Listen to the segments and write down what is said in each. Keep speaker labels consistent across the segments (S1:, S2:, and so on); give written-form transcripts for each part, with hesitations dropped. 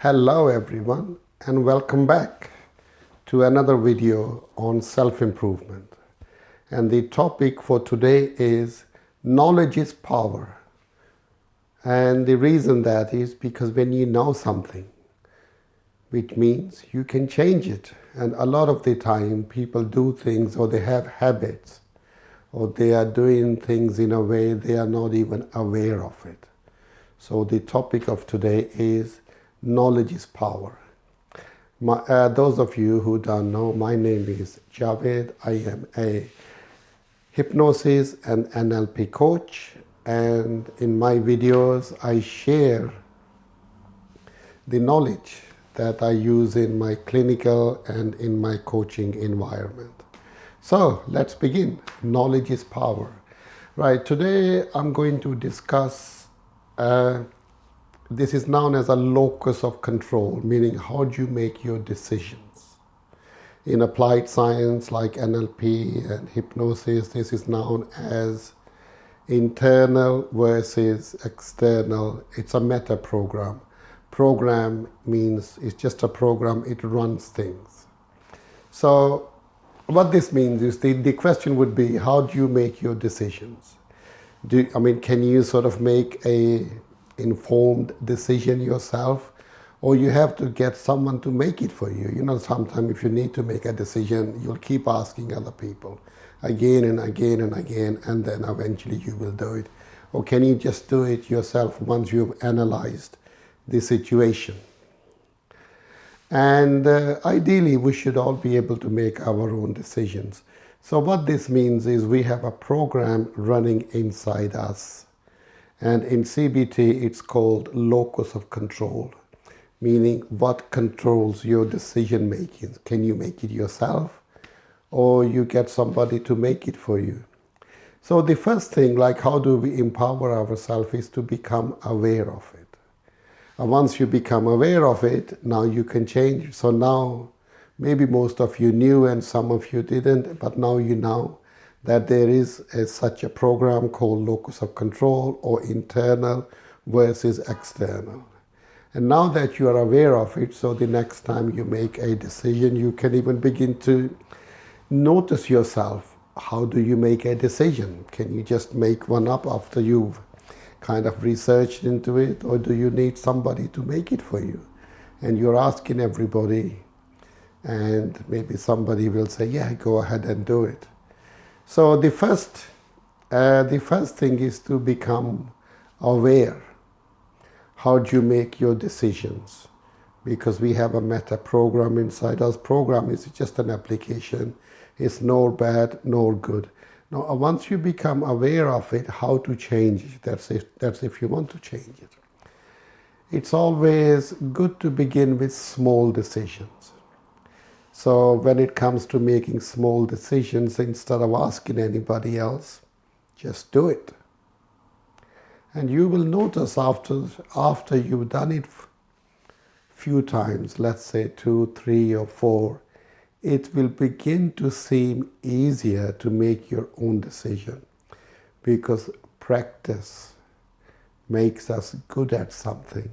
S1: Hello everyone and welcome back to another video on self-improvement. And the topic for today is knowledge is power. And the reason that is because when you know something, which means you can change it. And a lot of the time people do things or they have habits or they are doing things in a way they are not even aware of it. So the topic of today is knowledge is power. Those of you who don't know, my name is Javed. I am a hypnosis and NLP coach, and in my videos I share the knowledge that I use in my clinical and in my coaching environment. So let's begin. Knowledge is power. Right, today I'm going to discuss this is known as a locus of control, meaning how do you make your decisions. In applied science like NLP and hypnosis, this is known as internal versus external. It's a meta program. Program means it's just a program, it runs things. So what this means is the question would be, how do you make your decisions? Can you sort of make a informed decision yourself, or you have to get someone to make it for you? Sometimes if you need to make a decision, you'll keep asking other people again and again and again, and then eventually you will do it. Or can you just do it yourself once you've analyzed the situation? And ideally, we should all be able to make our own decisions. So what this means is we have a program running inside us. And in CBT, it's called locus of control, meaning what controls your decision making. Can you make it yourself, or you get somebody to make it for you? So the first thing, like how do we empower ourselves, is to become aware of it. And once you become aware of it, now you can change it. So now, maybe most of you knew and some of you didn't, but now you know that there is such a program called locus of control, or internal versus external. And now that you are aware of it, so the next time you make a decision, you can even begin to notice yourself. How do you make a decision? Can you just make one up after you've kind of researched into it, or do you need somebody to make it for you? And you're asking everybody, and maybe somebody will say, yeah, go ahead and do it. So the first thing is to become aware. How do you make your decisions? Because we have a meta program inside us. Program is just an application. It's nor bad nor good. Now, once you become aware of it, how to change it? That's if you want to change it. It's always good to begin with small decisions. So when it comes to making small decisions, instead of asking anybody else, just do it. And you will notice after you've done it few times, let's say 2, 3 or 4, it will begin to seem easier to make your own decision, because practice makes us good at something.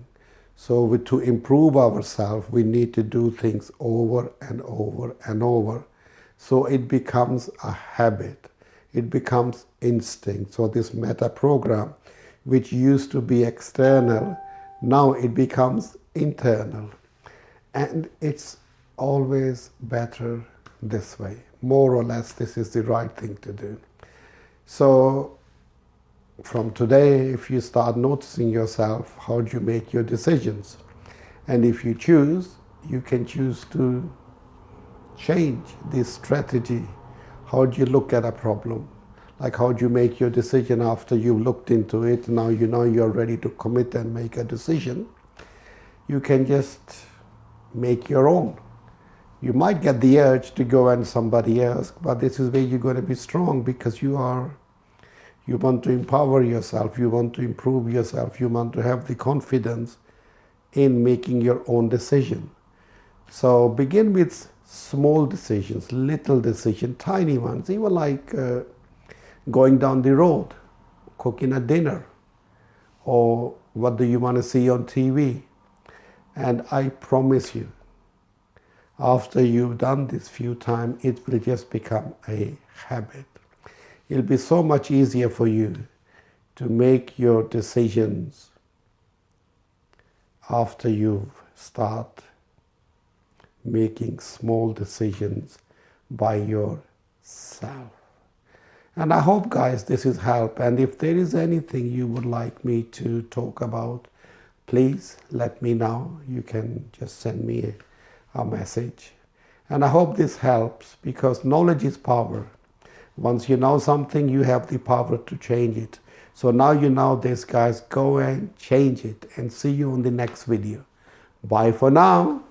S1: So to improve ourselves, we need to do things over and over and over. So it becomes a habit. It becomes instinct. So this meta program, which used to be external, now it becomes internal. And it's always better this way. More or less, this is the right thing to do. So from today, if you start noticing yourself, how do you make your decisions? And if you choose, you can choose to change this strategy. How do you look at a problem? Like how do you make your decision after you've looked into it? Now you know you're ready to commit and make a decision. You can just make your own. You might get the urge to go and somebody else, but this is where you're going to be strong, because you want to empower yourself, you want to improve yourself, you want to have the confidence in making your own decision. So begin with small decisions, little decisions, tiny ones, even like going down the road, cooking a dinner, or what do you want to see on TV? And I promise you, after you've done this few times, it will just become a habit. It'll be so much easier for you to make your decisions after you start making small decisions by yourself. And I hope, guys, this is help. And if there is anything you would like me to talk about, please let me know. You can just send me a message. And I hope this helps, because knowledge is power. Once you know something, you have the power to change it. So now you know this, guys. Go and change it, and see you on the next video. Bye for now.